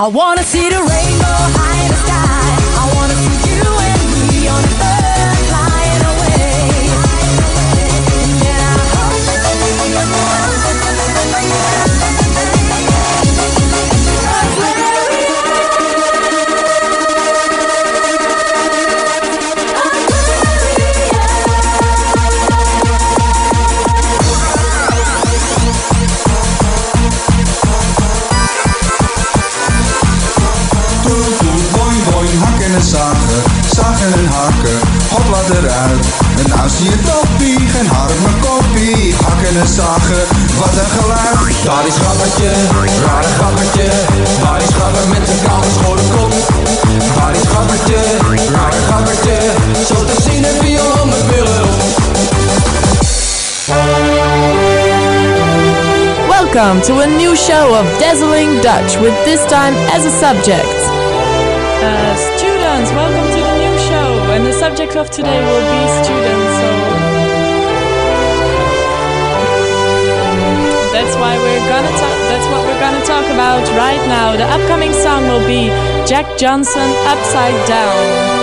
I wanna see the rainbow high in the sky. I wanna see you and me on a bird flying away. Yeah, I hope zagen en hakken, hop wat eruit. En nou zie je toppie, geen harme koppie. Hakken en zagen, wat een geluid. Daar is grappertje, rare grappertje. Waar is grapper met zijn koude schone kop? Waar is grappertje, rare grappertje. Zo te zien heb je al mijn billen op. Welcome to a new show of Dazzling Dutch with this time as a subject. Students, welcome to the new show, and the subject of today will be students. So that's what we're gonna talk about right now. The upcoming song will be Jack Johnson, Upside Down.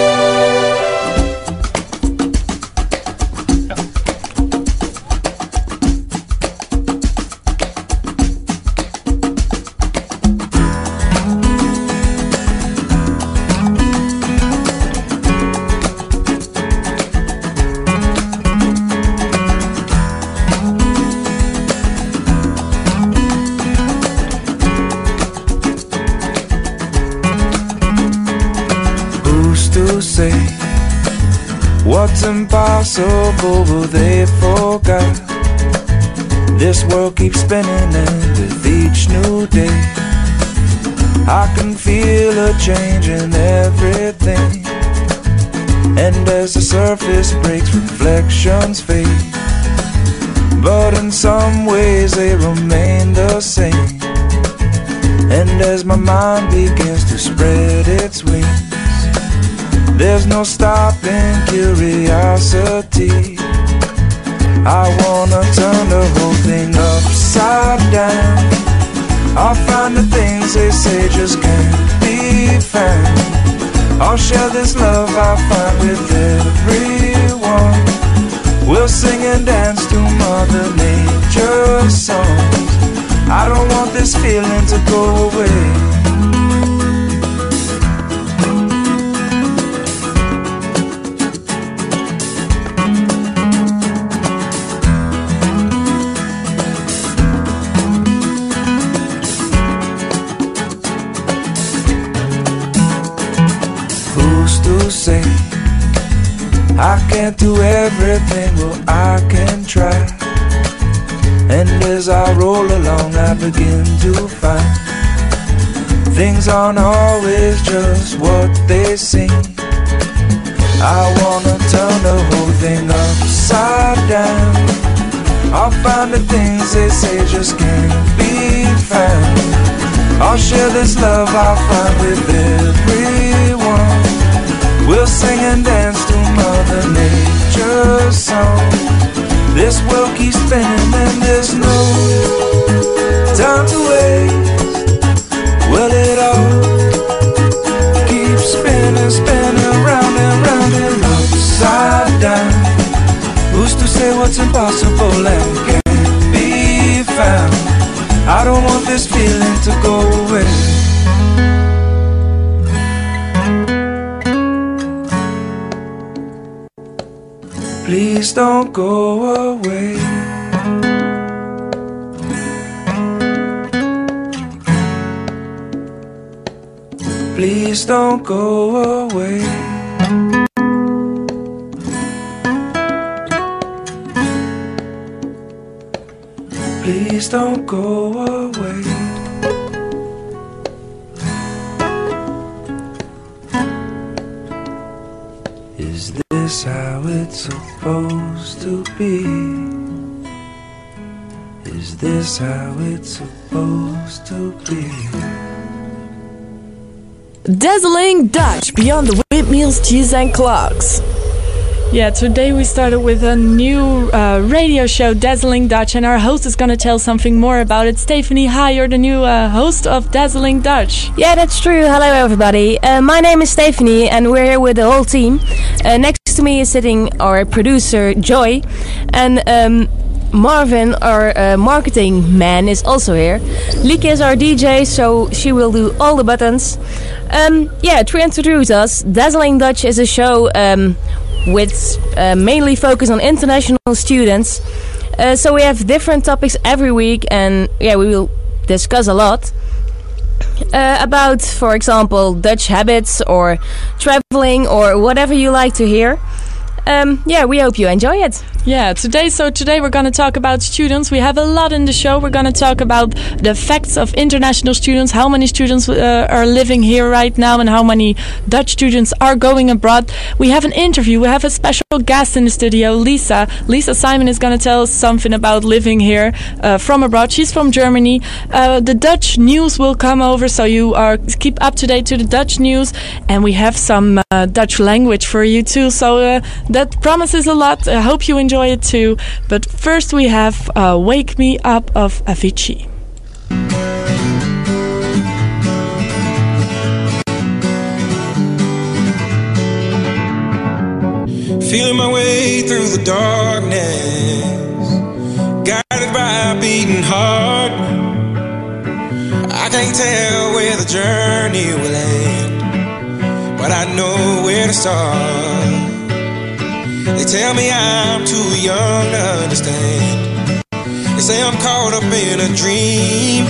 What's impossible, but they forgot. This world keeps spinning, and with each new day I can feel a change in everything. And as the surface breaks, reflections fade, but in some ways they remain the same. And as my mind begins to spread its wings, there's no stopping curiosity. I wanna turn the whole thing upside down. I'll find the things they say just can't be found. I'll share this love I find with everyone. We'll sing and dance to Mother Nature's songs. I don't want this feeling to go away. Say I can't do everything, well I can try. And as I roll along I begin to find things aren't always just what they seem. I wanna turn the whole thing upside down. I'll find the things they say just can't be found. I'll share this love I find with everyone. We'll sing and dance to Mother Nature's song. This world keeps spinning and there's no time to waste. Well, it all keeps spinning, spinning round and round and upside down. Who's to say what's impossible and can't be found? I don't want this feeling to go away. Please don't go away. Please don't go away. Please don't go away. Is this how it's supposed to be? Is this how it's supposed to be? Dazzling Dutch, beyond the windmills, cheese and clocks. Yeah, today we started with a new radio show, Dazzling Dutch, and our host is going to tell something more about it. Stefanie, hi, you're the new host of Dazzling Dutch. Yeah, that's true. Hello, everybody. My name is Stefanie, and we're here with the whole team. Next to me is sitting our producer, Joy, and Marvin, our marketing man, is also here. Lieke is our DJ, so she will do all the buttons. To introduce us, Dazzling Dutch is a show with mainly focus on international students. So we have different topics every week, and we will discuss a lot about, for example, Dutch habits or traveling or whatever you like to hear. We hope you enjoy it. Yeah, today we're going to talk about students. We have a lot in the show. We're going to talk about the facts of international students, how many students are living here right now, and how many Dutch students are going abroad. We have an interview. We have a special guest in the studio, Lisa. Lisa Simon is going to tell us something about living here from abroad. She's from Germany. The Dutch news will come over, so you keep up to date to the Dutch news. And we have some Dutch language for you too. So that promises a lot. I hope you enjoy it too. But first we have Wake Me Up of Avicii. Feeling my way through the darkness, guided by a beating heart. I can't tell where the journey will end, but I know where to start. They tell me I'm too young to understand. They say I'm caught up in a dream.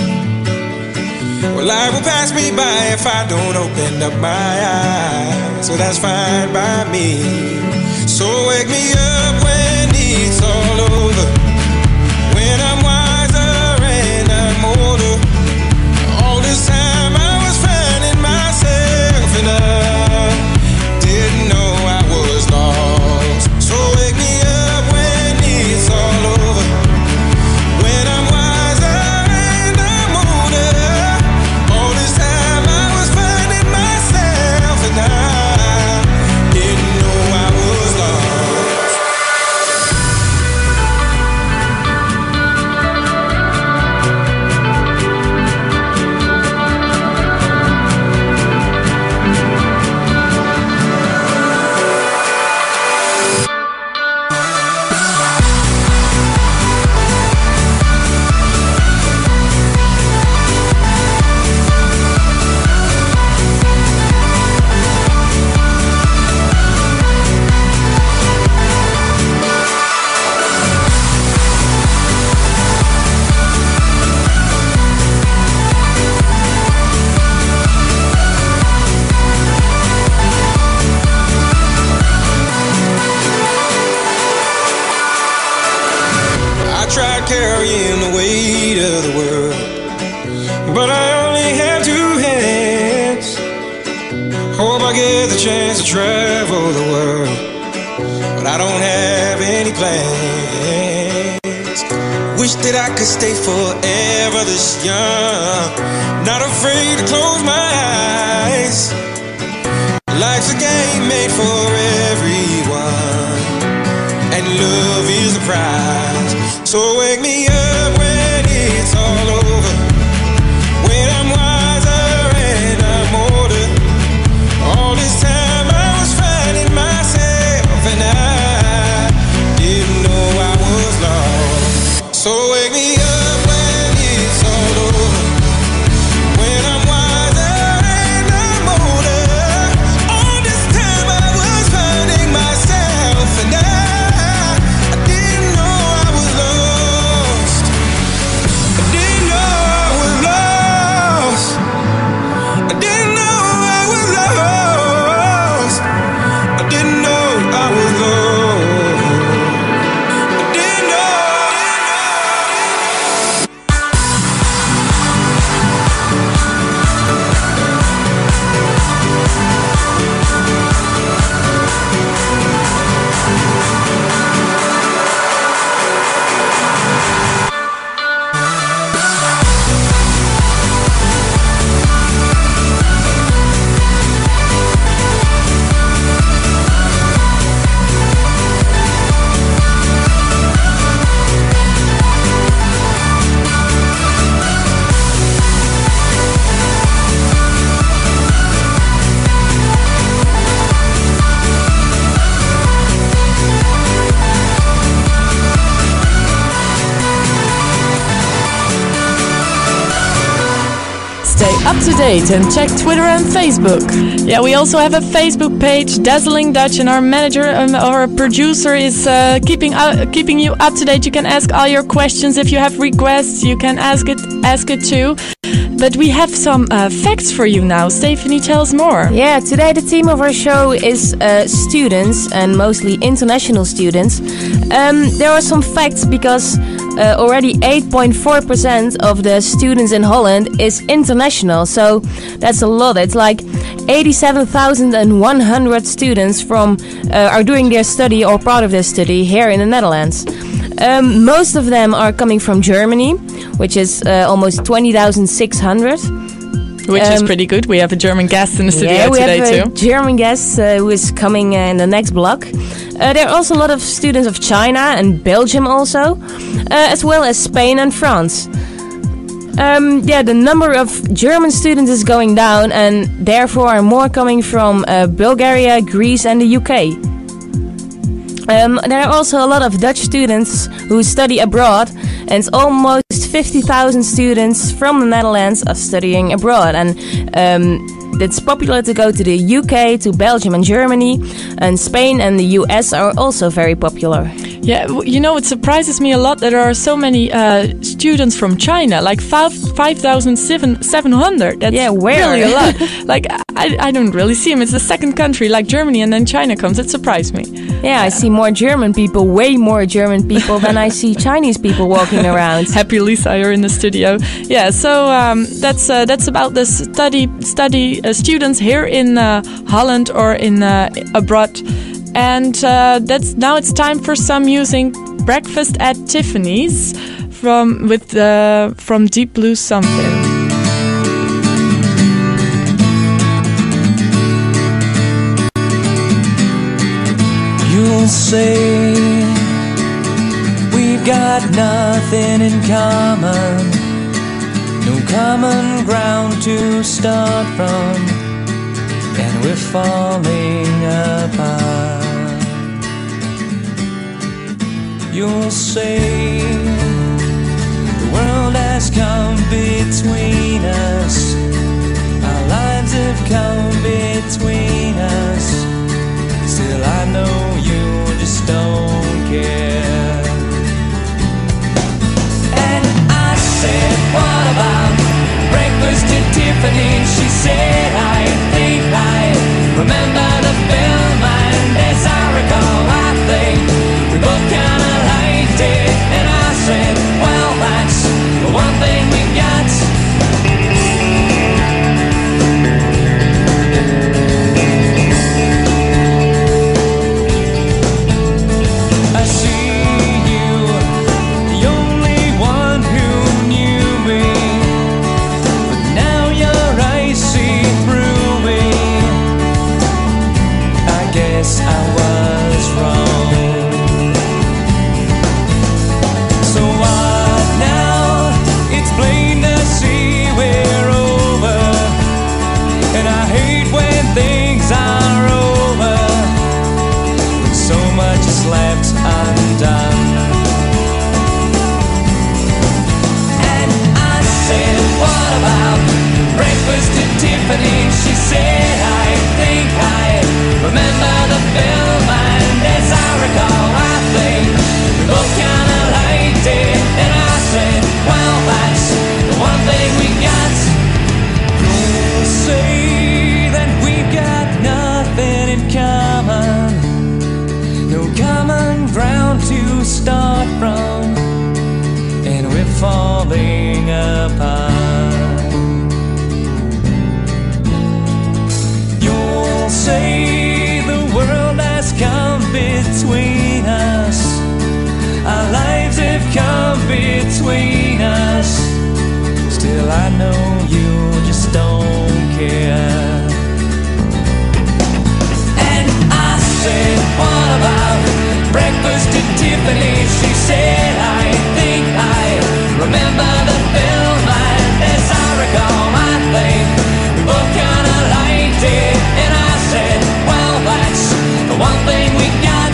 Well, life will pass me by if I don't open up my eyes. So that's fine by me. So wake me up when it's all over, when I'm wiser and I'm older. All this time I was finding myself and I didn't know I was lost. So wake me up when it's all over, when I'm wiser and I'm older. All this time I was finding myself and I didn't know I was lost. Tried carrying the weight of the world, but I only have two hands. Hope I get the chance to travel the world, but I don't have any plans. Wish that I could stay forever this young, not afraid to close my eyes. Life's a game made for everyone, and love is the prize. So wake me up when it's all over, when I'm wiser and I'm older. All this time I was finding myself and I didn't know I was lost. So wake me up when it's all over, when I'm wiser. up to date and check Twitter and Facebook. Yeah, we also have a Facebook page, Dazzling Dutch, and our manager, our producer, is keeping you up to date. You can ask all your questions. If you have requests, you can ask it too. But we have some facts for you now. Stefanie, tell us more. Yeah, today the theme of our show is students, and mostly international students. There are some facts because already 8.4% of the students in Holland is international. So that's a lot. It's like 87,100 students are doing their study or part of their study here in the Netherlands. Most of them are coming from Germany, which is almost 20,600. Which is pretty good. We have a German guest in the studio today too. We have a German guest who is coming in the next block. There are also a lot of students of China and Belgium also, as well as Spain and France. The number of German students is going down, and therefore are more coming from Bulgaria, Greece and the UK. There are also a lot of Dutch students who study abroad, and it's almost 50,000 students from the Netherlands are studying abroad. And it's popular to go to the UK, to Belgium and Germany, and Spain and the US are also very popular. Yeah, you know, it surprises me a lot that there are so many students from China, like 5,700. That's really a lot. Like, I don't really see them. It's the second country, like Germany, and then China comes. It surprised me. Yeah, I see more German people, way more German people than I see Chinese people walking around. Happy Lisa, you're in the studio. Yeah, so that's about the study students here in Holland or in abroad. And now it's time for some music. Breakfast at Tiffany's from Deep Blue Something. You'll say we've got nothing in common, no common ground to start from, and we're falling apart. You'll say the world has come between us, our lives have come between us. Still I know you just don't care. And I said, what about breakfast at Tiffany? She said, I think I remember the film, and as I recall, I think we both kinda liked it. And I said, well, that's the one thing we got. I see you, the only one who knew me, but now your eyes see through me. I guess I was wrong. So what now? It's plain to see we're over, and I hate when things are over, when so much is left undone. And I said, what about breakfast at Tiffany? She said, I think I remember the film, and as I recall, I think we both kinda liked it. And I said, well, that's the one thing we got. You'll say that we've got nothing in common, no common ground to start from, and we're falling apart. You'll say the world has come between us, our lives have come between us. Still I know you just don't care. And I said, what about breakfast at Tiffany? She said, I think I remember the film, and as I recall, I think we both kinda liked it. And I said, well, that's the one thing we got.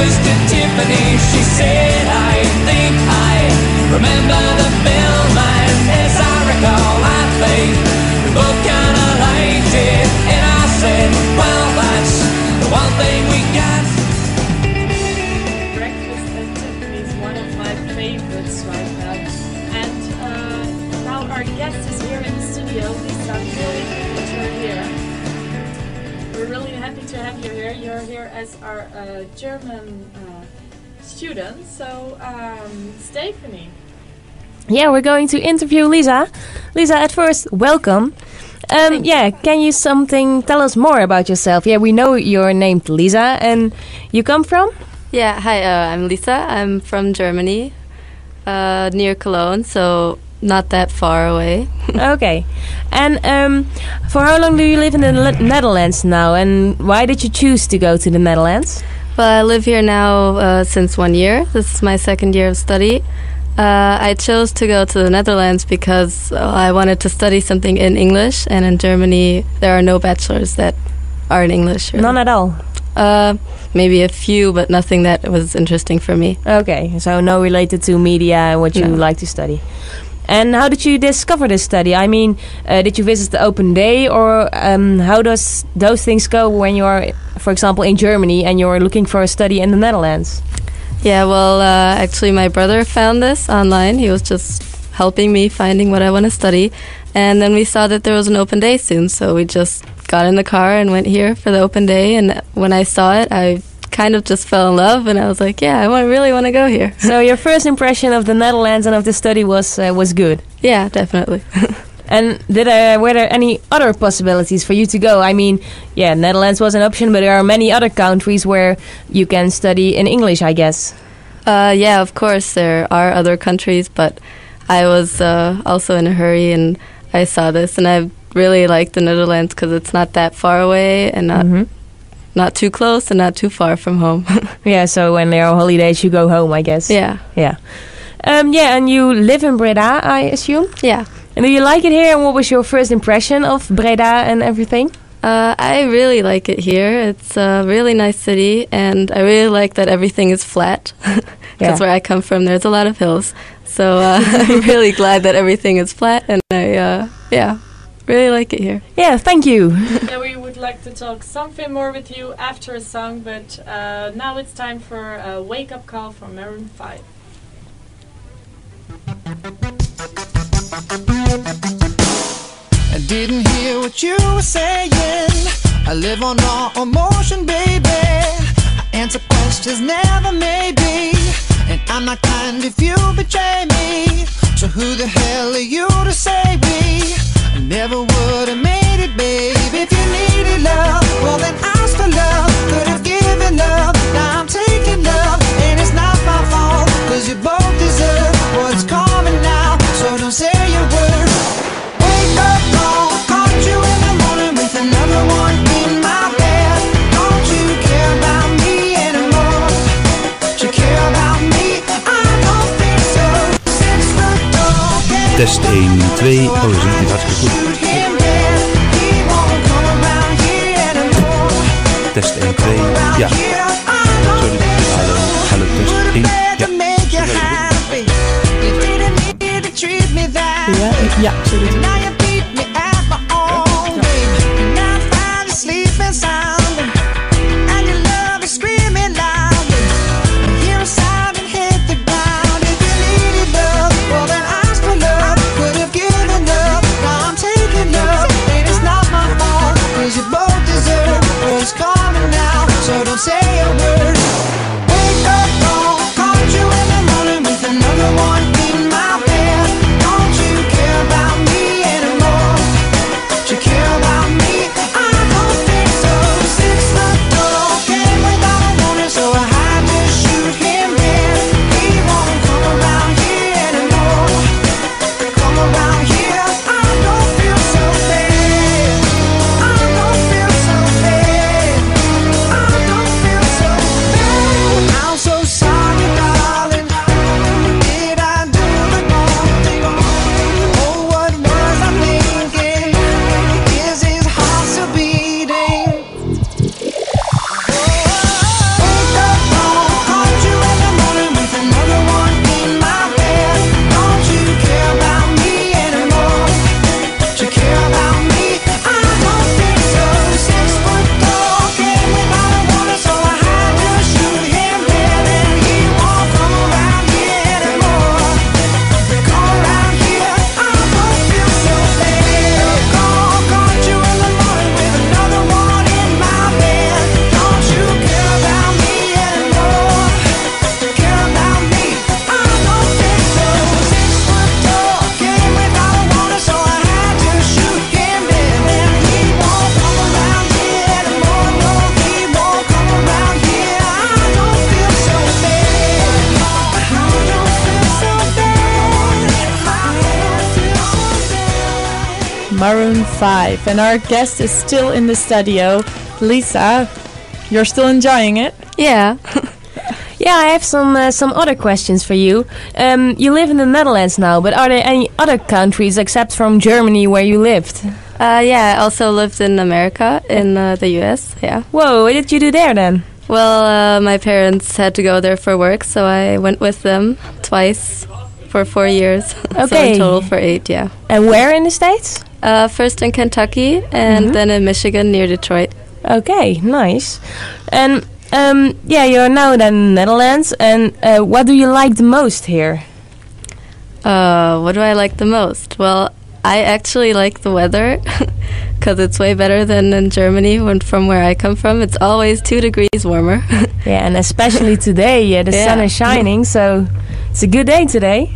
breakfast at Tiffany. She said, I think I remember the film, and as I recall, I think we both kinda liked it. And I said, well, that's the one thing we got. Breakfast at Tiffany is one of my favorites right now. And now our guest is here in the studio. Lisa, I'm really happy that you're here. We're really happy to have you here. You're here as our German student. So, Stefanie. Yeah, we're going to interview Lisa. Lisa, at first, welcome. Yeah, can you tell us more about yourself? Yeah, we know you're named Lisa, and you come from? Yeah, hi, I'm Lisa. I'm from Germany, near Cologne, so not that far away. Okay. And for how long do you live in the Netherlands now, and why did you choose to go to the Netherlands? Well, I live here now since 1 year. This is my second year of study. I chose to go to the Netherlands because I wanted to study something in English, and in Germany there are no bachelors that are in English. Really. None at all? Maybe a few, but nothing that was interesting for me. Okay, so no related to media and what you like to study. And how did you discover this study? I mean, did you visit the open day, or how does those things go when you are, for example, in Germany and you're looking for a study in the Netherlands? Yeah, well, actually my brother found this online. He was just helping me finding what I want to study. And then we saw that there was an open day soon, so we just got in the car and went here for the open day. And when I saw it, I kind of just fell in love, and I was like, yeah, I really want to go here. So your first impression of the Netherlands and of the study was good? Yeah, definitely. And were there any other possibilities for you to go? I mean, yeah, Netherlands was an option, but there are many other countries where you can study in English, I guess. Yeah, of course, there are other countries, but I was also in a hurry, and I saw this, and I really like the Netherlands because it's not that far away and not too close and not too far from home. Yeah, so when there are holidays, you go home, I guess. Yeah. Yeah. Yeah, and you live in Breda, I assume? Yeah. And do you like it here? And what was your first impression of Breda and everything? I really like it here. It's a really nice city, and I really like that everything is flat. Because where I come from, there's a lot of hills. So I'm really glad that everything is flat, and I, really like it here. Yeah, thank you. Yeah, we would like to talk something more with you after a song, but now it's time for a wake-up call from Maroon 5. I didn't hear what you were saying. I live on raw emotion, baby. I answer questions, never maybe. And I'm not kind if you betray me. So who the hell are you to say we? I never would have made it, babe. If you needed love, well then ask for love. Could have given love, now I'm taking love. And it's not my fault, cause you both deserve what's coming now. So don't say a word. Wake up, call, caught you in the morning with another one in my bed. Don't you care about me anymore? Don't you care about me? I don't think so. 6 foot tall, Test 1, 2. Oh, dat is niet hartstikke goed. Test 1, 2. Ja. Sorry. Hallo, test 1. Ja. Ja, sorry. Say a word. Wake up, call, caught you in the morning with another one in my bed. Don't you care about me anymore? Don't you care about me? I don't think so. 6 foot tall, came without a warning, so I had to shoot him dead. He won't come around here anymore. Come around here, I don't feel so bad. I don't feel so bad. I don't feel so bad. Maroon 5. And our guest is still in the studio. Lisa, you're still enjoying it? Yeah. Yeah, I have some other questions for you. You live in the Netherlands now, but are there any other countries except from Germany where you lived? Yeah, I also lived in America, in the US, yeah. Whoa, what did you do there then? Well, my parents had to go there for work, so I went with them twice for 4 years. Okay. So in total for 8, yeah. And where in the States? First in Kentucky, and then in Michigan near Detroit. Okay, nice. And yeah, you're now then in the Netherlands, and what do you like the most here? What do I like the most? Well, I actually like the weather because it's way better than in Germany from where I come from. It's always 2 degrees warmer. Yeah, and especially today, the sun is shining, so it's a good day today.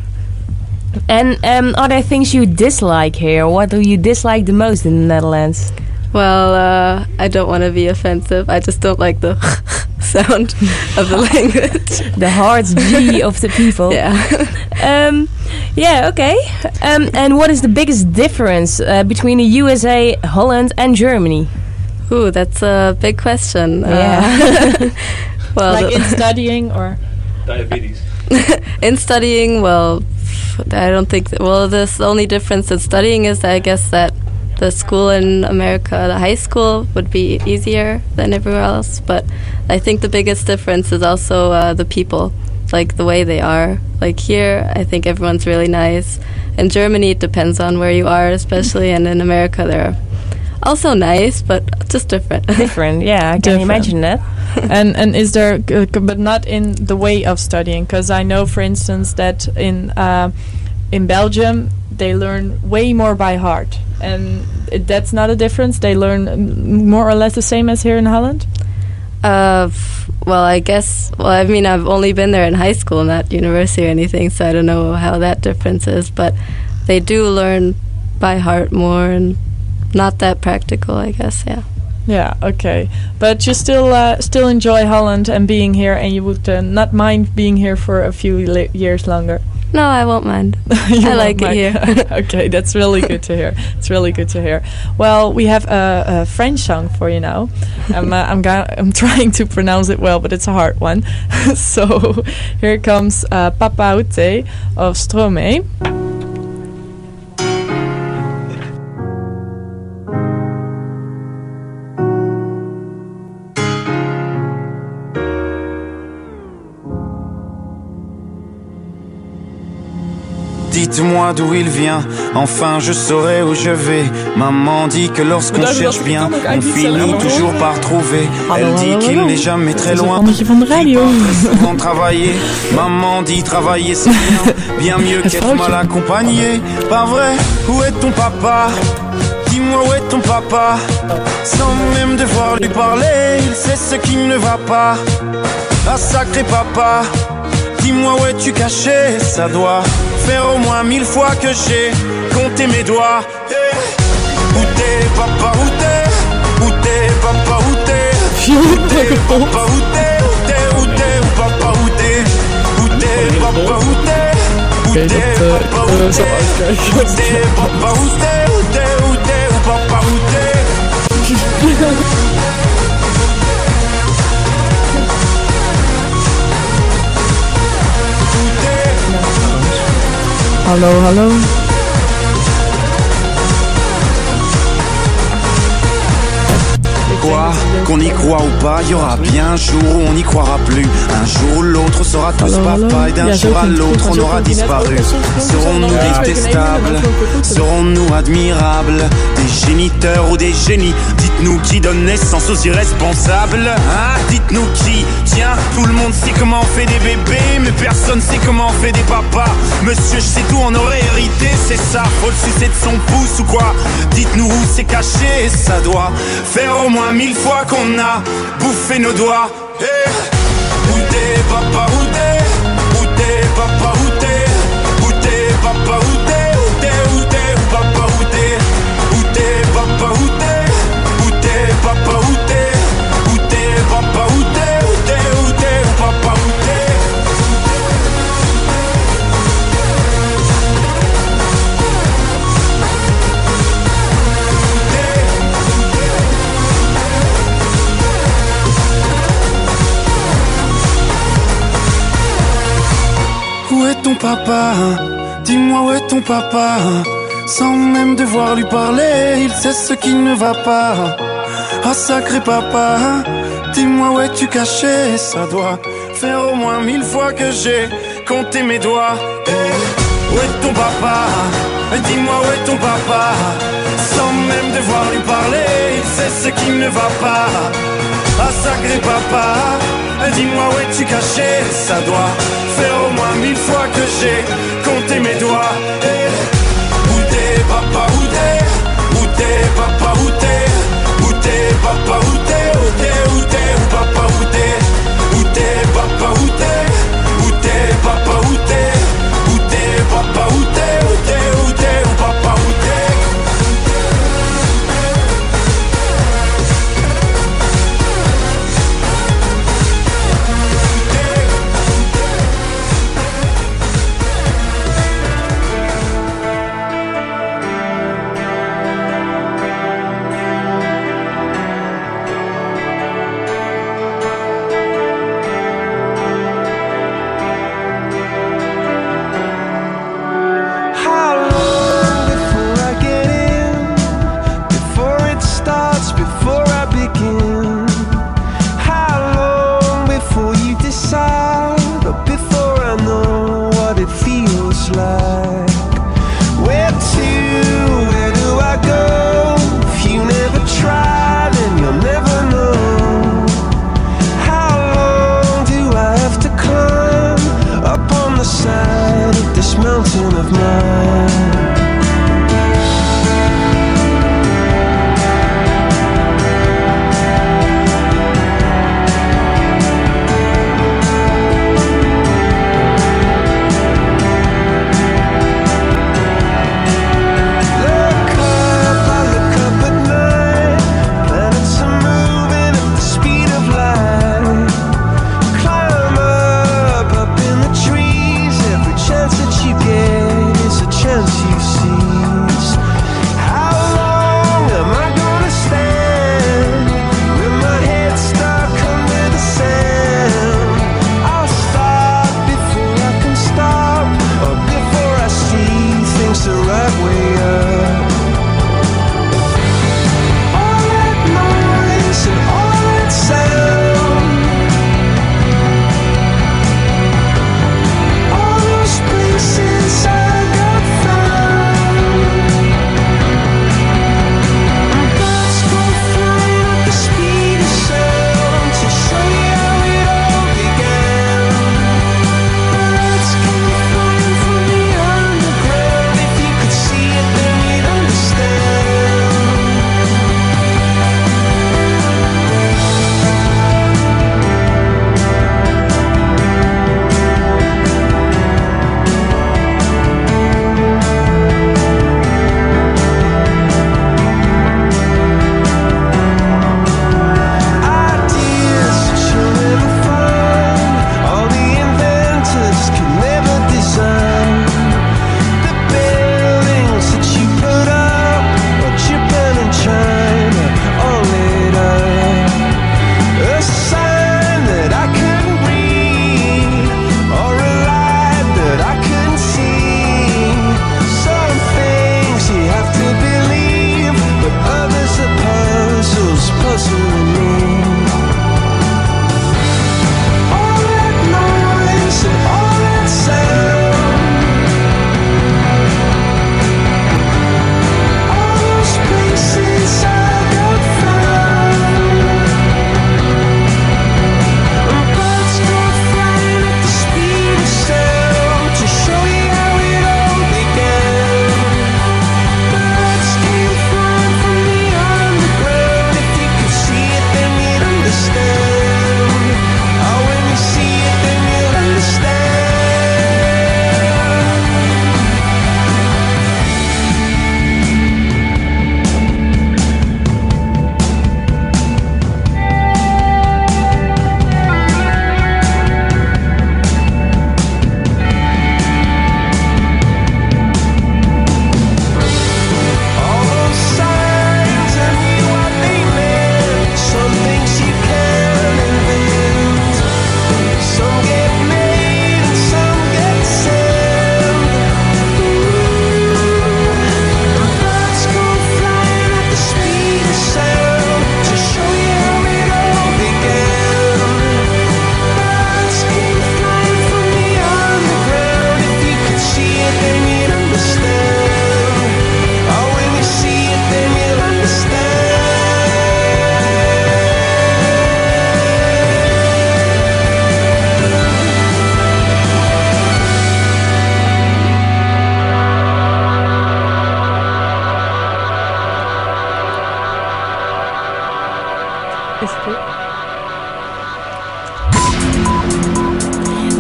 And are there things you dislike here? What do you dislike the most in the Netherlands? Well, I don't want to be offensive. I just don't like the sound of the language. The hard G of the people. Yeah. Yeah, okay. And what is the biggest difference between the USA, Holland and Germany? Ooh, that's a big question. Yeah. Well, like in studying or? Diabetes. In studying, well, I don't think... the only difference in studying is, I guess, that the school in America, the high school, would be easier than everywhere else. But I think the biggest difference is also the people, like the way they are. Like here, I think everyone's really nice. In Germany, it depends on where you are, especially. And in America, they're also nice, but just different. Different, yeah, I can imagine that. and is there, but not in the way of studying? Because I know, for instance, that in Belgium, they learn way more by heart. And that's not a difference? They learn more or less the same as here in Holland? Well, I guess... Well, I mean, I've only been there in high school, not university or anything, so I don't know how that difference is. But they do learn by heart more and not that practical, I guess, yeah. Yeah, okay. But you still enjoy Holland and being here, and you would not mind being here for a few years longer? No, I won't mind. I like it here. Okay, that's really good to hear. It's really good to hear. Well, we have a French song for you now. I'm trying to pronounce it well, but it's a hard one. So here comes Papa Ute of Stromae. Dites-moi d'où il vient, enfin je saurai où je vais. Maman dit que lorsqu'on cherche bien, on finit toujours par trouver. Elle dit qu'il n'est jamais très loin, qu'il faut très souvent travailler. Maman dit travailler c'est bien mieux qu'être mal accompagné. Pas vrai, où est ton papa? Dis-moi où est ton papa? Sans même devoir lui parler, il sait ce qui ne va pas. Ah sacré papa, dis-moi où es-tu caché? Ça doit faire au moins 1000 fois que j'ai compté mes doigts. Hey. Où t'es papa, où t'es? Où t'es papa, où t'es? Où t'es papa, où t'es? Où t'es, où papa, où t'es? Où t'es papa, où t'es? Où t'es papa, où t'es? Où t'es papa, où t'es? Où t'es, où t'es, où papa, où t'es? Hallo, hallo. Quoi, qu'on y croit ou pas, il y aura bien un jour où on n'y croira plus. Un jour ou l'autre, on sera tous papa et d'un jour à l'autre, on aura disparu. Serons-nous détestables? Serons-nous admirables? Des géniteurs ou des génies? Dites-nous qui donne naissance aux irresponsables, hein? Dites-nous qui? Tiens, tout le monde sait comment on fait des bébés, mais personne sait comment on fait des papas. Monsieur, je sais tout, on aurait hérité, c'est ça. Faut le sucer de son pouce ou quoi? Dites-nous où c'est caché, ça doit faire au moins 1000 fois qu'on a bouffé nos doigts. Hey. Où t'es papa, où t'es? Où t'es papa, où t'es? Où t'es papa, où t'es? Où t'es, où t'es, où papa, où t'es? Où t'es papa, où t'es? Où t'es papa, où t'es? Où t'es papa, où t'es? Où t'es, où t'es, où papa, où t'es? ton papa? Dis-moi où est ton papa? Sans même devoir lui parler, il sait ce qui ne va pas. Ah sacré papa, dis-moi où es-tu caché? Ça doit faire au moins 1000 fois que j'ai compté mes doigts. Hey, où est ton papa? Dis-moi où est ton papa? Sans même devoir lui parler, il sait ce qui ne va pas. Ah sacré papa, dis-moi où es-tu caché? Ça doit faire au moins 1000 fois que j'ai compté mes doigts. Hey, où t'es papa, où t'es? Où t'es papa, où t'es? Où t'es papa, où t'es? Où t'es, où t'es, où papa, où t'es? Où t'es papa, où t'es? Où t'es papa, où t'es? Où t'es papa, où t'es? Où t'es, où t'es, où papa, où t'es?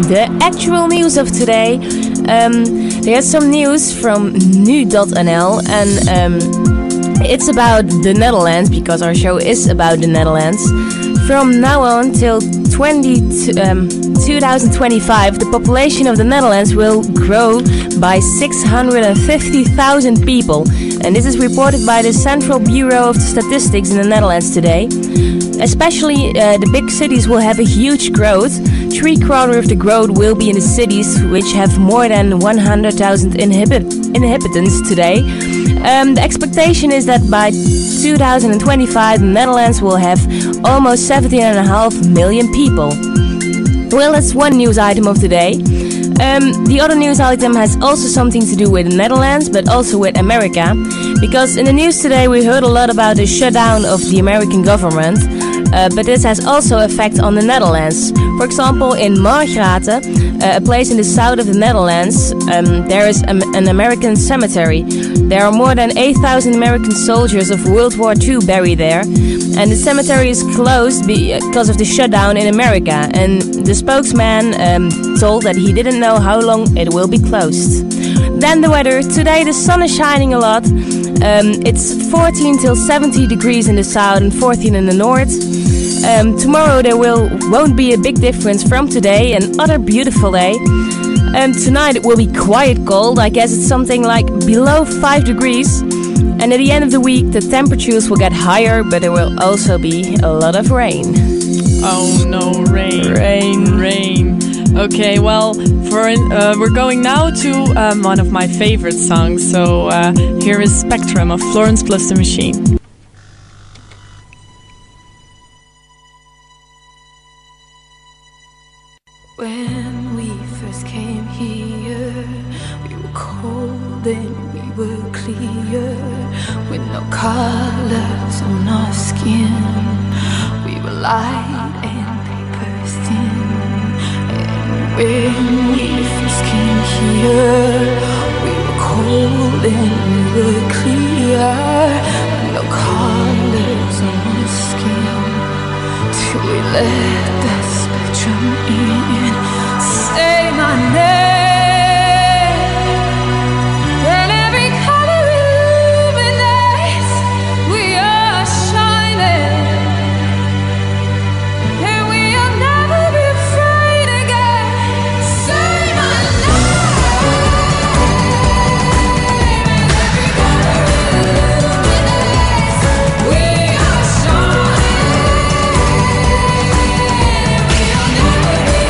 the actual news of today. There's some news from nu.nl and it's about the Netherlands because our show is about the Netherlands. From now on till 2025, the population of the Netherlands will grow by 650,000 people. And this is reported by the Central Bureau of Statistics in the Netherlands today. Especially the big cities will have a huge growth. 3/4 of the growth will be in the cities which have more than 100,000 inhabitants today. The expectation is that by 2025 the Netherlands will have almost 17.5 million people. Well, that's one news item of today. The other news item has also something to do with the Netherlands, but also with America. Because in the news today we heard a lot about the shutdown of the American government. But this has also effect on the Netherlands. For example, in Marketeer, a place in the south of the Netherlands, there is an American cemetery. There are more than 8,000 American soldiers of World War II buried there. And the cemetery is closed because of the shutdown in America. And the spokesman told that he didn't know how long it will be closed. Then the weather. Today the sun is shining a lot. It's 14 till 70 degrees in the south and 14 in the north. Tomorrow there won't be a big difference from today, another beautiful day. Tonight it will be quite cold. I guess it's something like below 5 degrees. And at the end of the week the temperatures will get higher, but there will also be a lot of rain. Oh no, rain. Okay, well, we're going now to one of my favorite songs. So here is Spectrum of Florence plus the Machine. When we first came here, we were cold and we were clear, with no colors on our skin. We were light and paper thin. When we first came here, we were cold and we were clear, no colors on our skin, till we let the spectrum in. Say my name, and every color illuminates. We are shining, and we'll never be afraid again. Say my name, and every color illuminates. We are shining, and we'll never be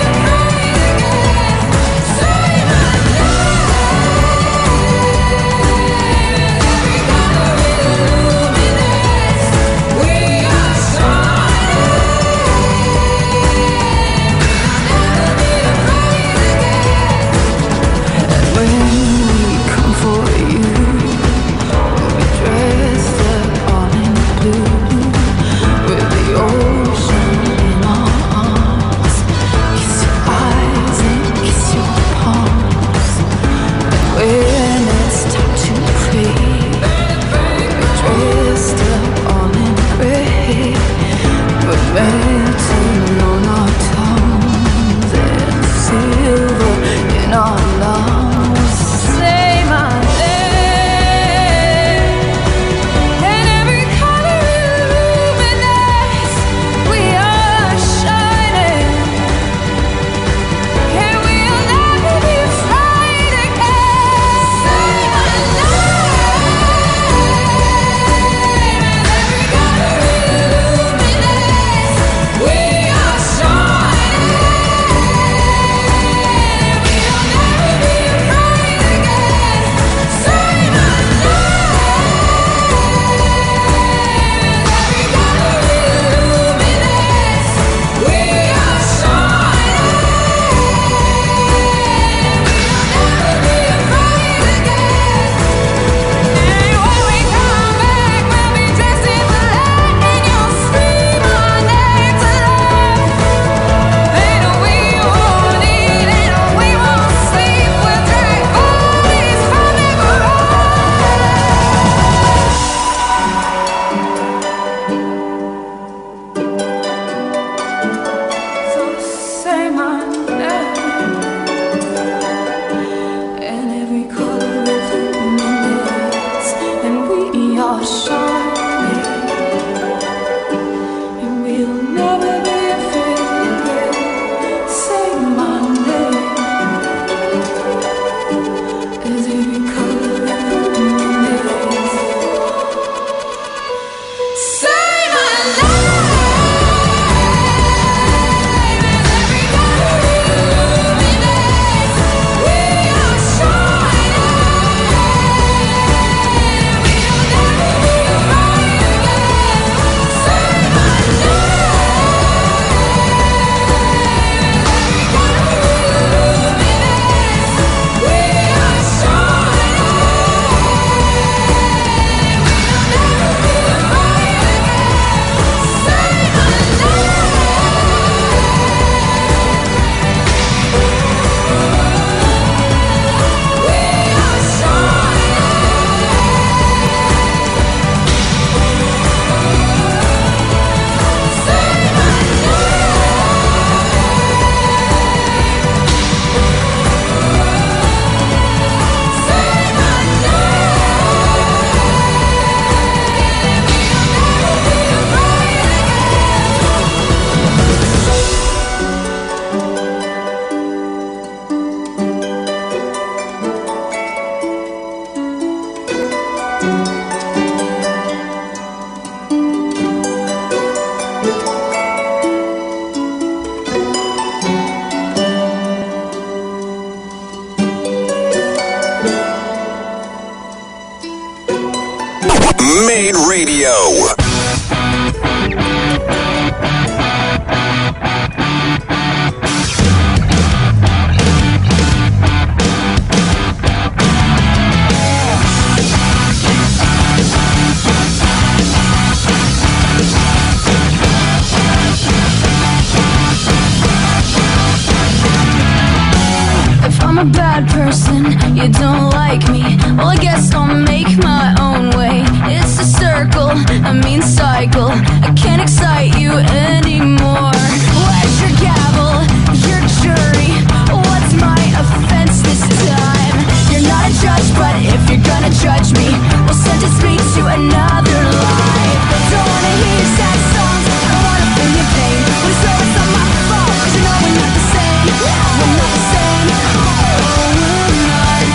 I'm a bad person, you don't like me. Well, I guess I'll make my own way. It's a circle, I mean cycle. I can't excite you anymore. Where's your gavel, your jury? What's my offense this time? You're not a judge, but if you're gonna judge me, well, sentence me to another life. Don't wanna hear your sad songs, I don't wanna feel your pain. But it's always not my fault, 'cause you know we're not the same. We're not the same. Oh, we're not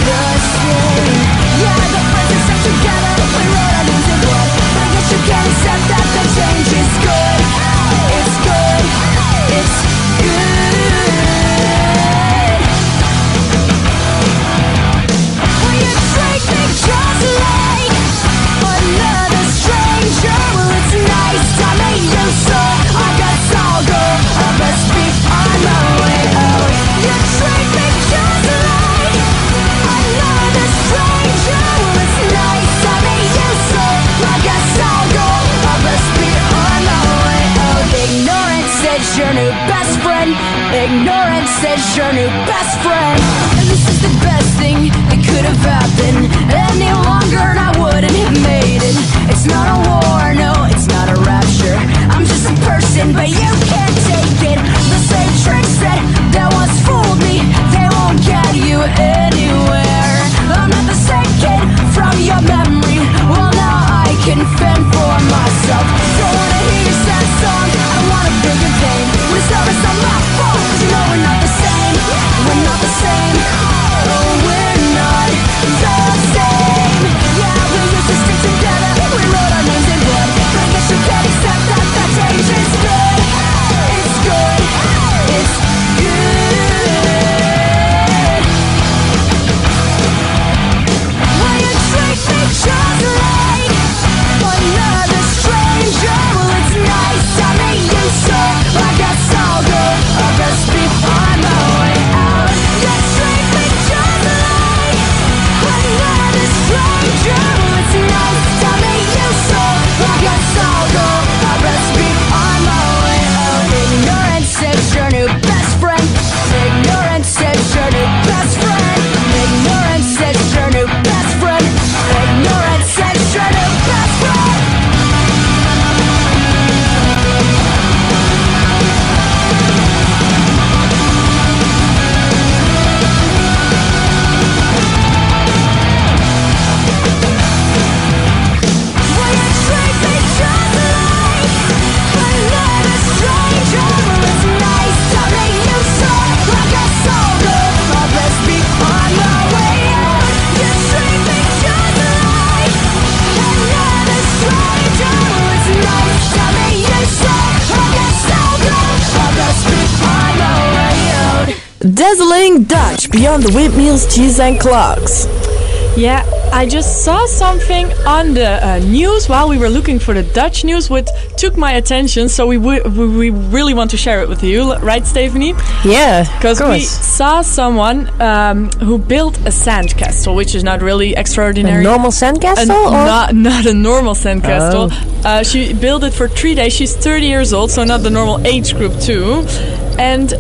the same. Yeah, I got friends who stuck together. We wrote our names in blood. But I guess you can't accept that the change is good. It's good. It's good. Will you treat me just like another stranger? Well, it's nice to meet you, so I guess I'll go. I best be on my way out. You treat me just like another stranger. Well, it's nice to meet you, so I guess I'll go. I best be on my way out. Ignorance is your new best friend. Ignorance is your new best friend. And this is the best thing that could have happened. Any longer and I wouldn't have made it. It's not a war, no, it's not a rapture. I'm just a person, but you can't take it. The same tricks that once fooled me, they won't get you anywhere. I'm not the same kid from your memory. Well, now I can fend for myself. Don't wanna hear your sad song, I don't wanna feel your pain. When it's not my fault, 'cause you know we're not the same. We're not the same. Oh, we're not the same. Yeah, we used to stick together. We wrote our names in blood. But I guess you can't accept that the change is good. It's good. It's good. Will you treat me just like another stranger? Well, it's nice to meet you, so I guess I'll go. I best be on my way out. You treat me just like another stranger. Well, it's nice to meet you, so I guess I'll go. I best be on my way out. Ignorance is your new best friend. Ignorance is your new best friend. Ignorance is your new best friend. Ignorance is your new best friend. Will you treat me just like another stranger? Well, it's nice to meet you, so I guess I'll go. I best be on my way out. You treat me just like another stranger. Well, it's nice to meet you, so I guess I'll go. I best be on my way out. Dazzling Dutch, Beyond the Windmills, Cheese and Clocks. Yeah, I just saw something on the news while we were looking for the Dutch news, which took my attention. So we really want to share it with you, right, Stefanie? Yeah, because we saw someone who built a sandcastle, which is not really extraordinary. A normal sandcastle? Not a normal sandcastle. She built it for 3 days. She's 30 years old, so not the normal age group too. And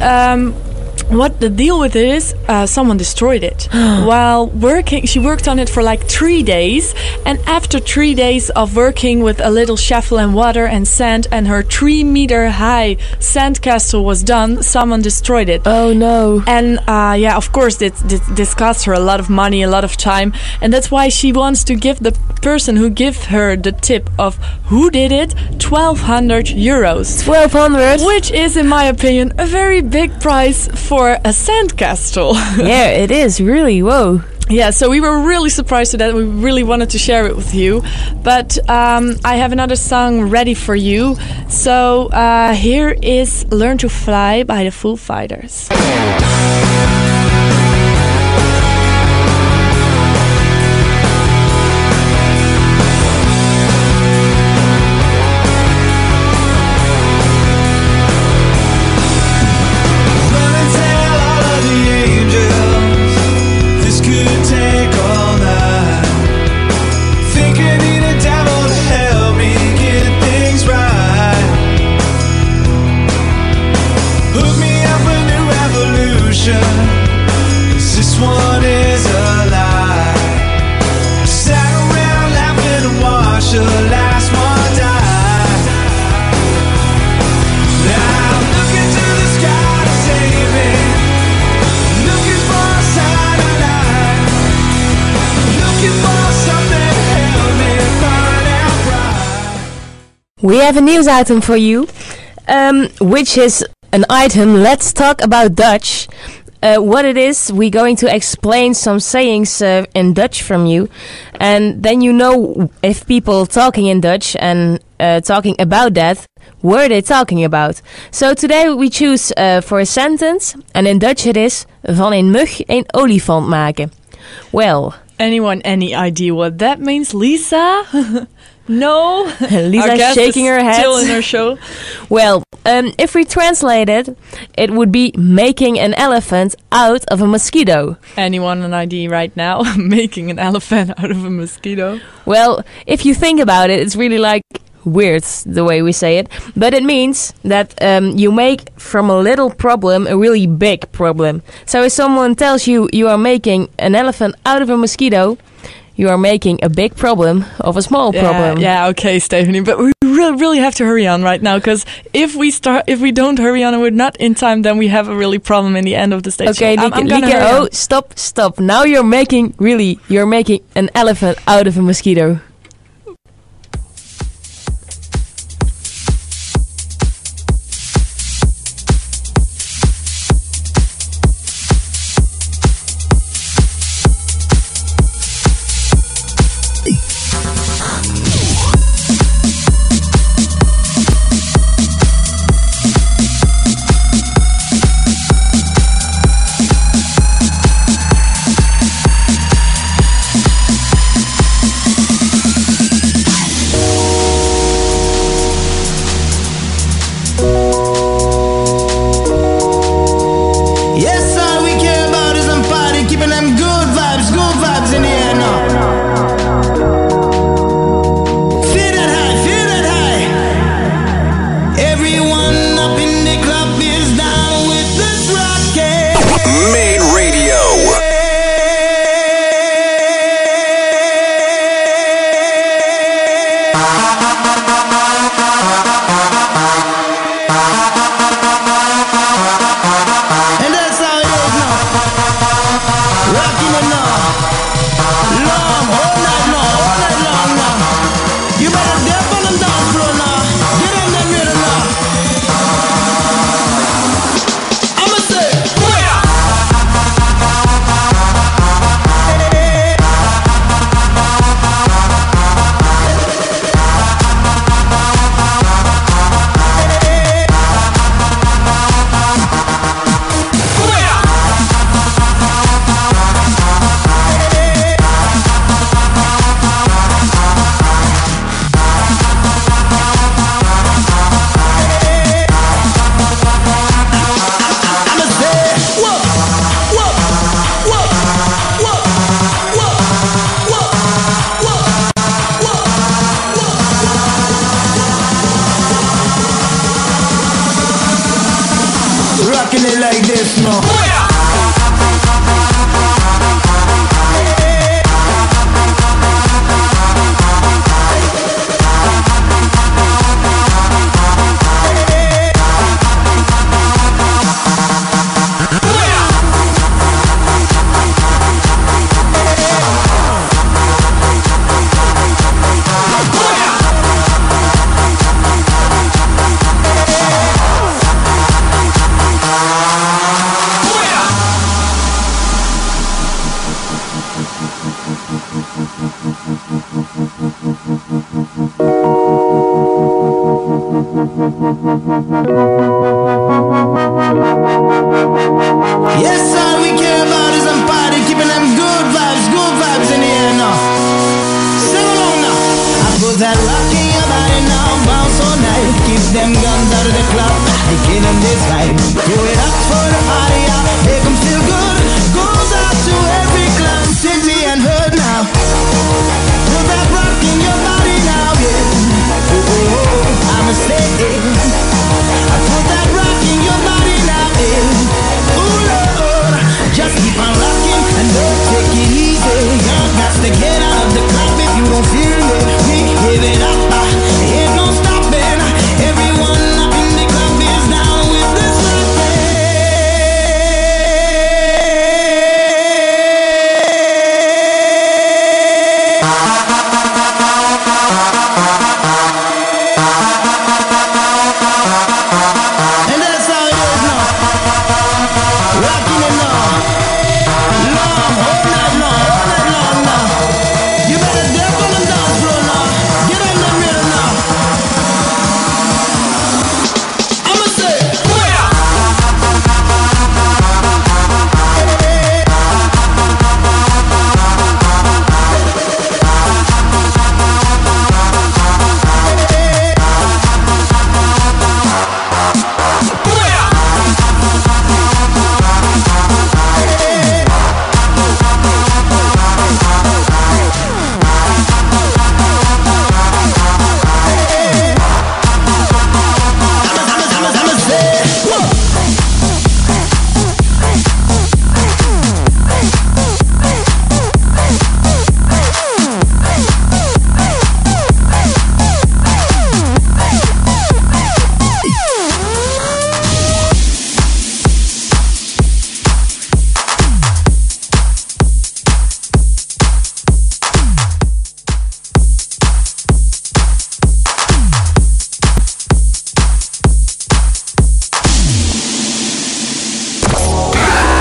what the deal with it is, someone destroyed it while working. She worked on it for like 3 days, and after 3 days of working with a little shovel and water and sand, and her 3-meter high sandcastle was done, someone destroyed it. Oh no. And yeah, of course this cost her a lot of money, a lot of time, and that's why she wants to give the person who gave her the tip of who did it 1,200 euros. 1,200? Which is, in my opinion, a very big price for a sandcastle. Yeah, it is, really, whoa. Yeah, so we were really surprised at that. We really wanted to share it with you. But I have another song ready for you. So here is Learn to Fly by the Foo Fighters. Hook me up a new revolution. We have a news item for you, which is an item. Let's talk about Dutch. What it is, we're going to explain some sayings in Dutch from you, and then you know if people talking in Dutch and talking about that, what are they talking about? So today we choose for a sentence, and in Dutch it is van een mug een olifant maken. Well, anyone any idea what that means, Lisa? No. Lisa's shaking her head. Still in her show. Well, if we translate it, it would be making an elephant out of a mosquito. Anyone an idea right now? Making an elephant out of a mosquito? Well, if you think about it, it's really like weird the way we say it. But it means that you make from a little problem a really big problem. So if someone tells you you are making an elephant out of a mosquito, you are making a big problem of a small problem. Yeah, okay, Stefanie, but we really have to hurry on right now, because if we don't hurry on and we're not in time, then we have a really problem in the end of the stage. Okay, Lieke, stop. Now you're making an elephant out of a mosquito.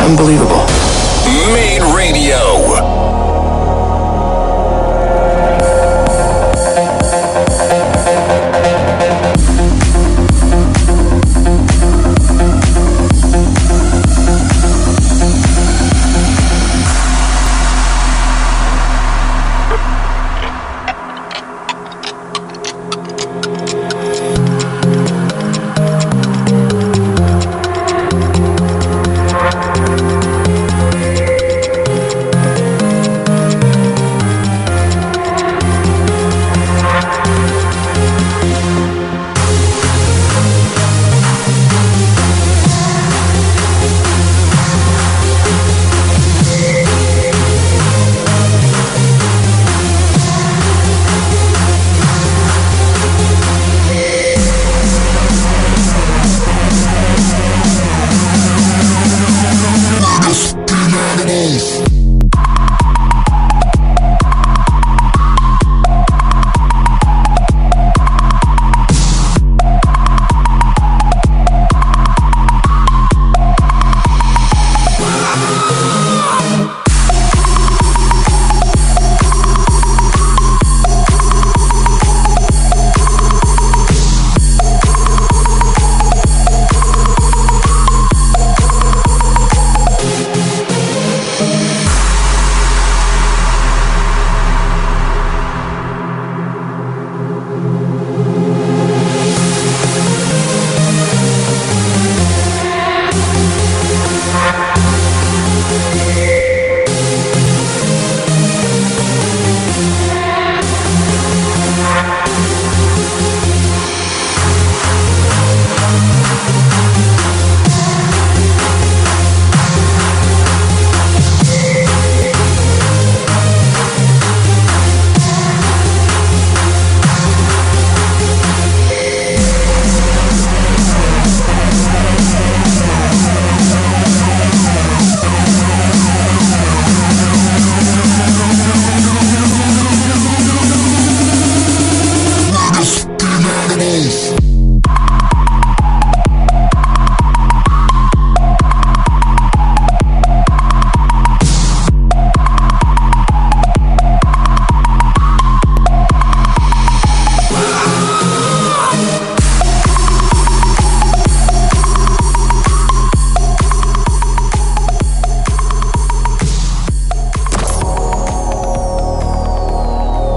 Unbelievable. Main Radio.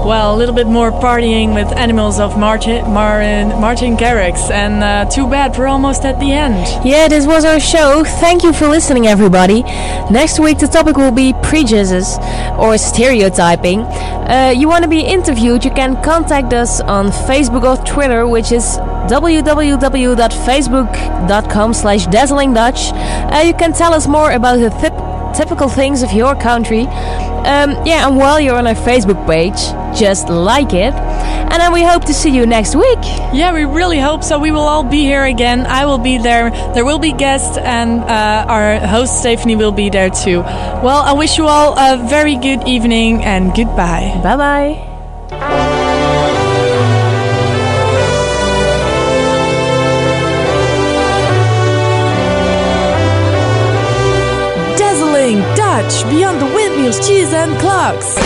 Well, a little bit more partying with Animals of Martin Garrix. And too bad, we're almost at the end. Yeah, this was our show. Thank you for listening, everybody. Next week the topic will be prejudices or stereotyping. You want to be interviewed, you can contact us on Facebook or Twitter, which is www.facebook.com/dazzlingdutch. You can tell us more about the typical things of your country. And while you're on our Facebook page, just like it. And then we hope to see you next week. Yeah, we really hope so. We will all be here again. I will be there. There will be guests, and our host Stefanie will be there too. Well, I wish you all a very good evening and goodbye. Bye-bye. Dazzling Dutch, beyond the windmills, cheese and clocks.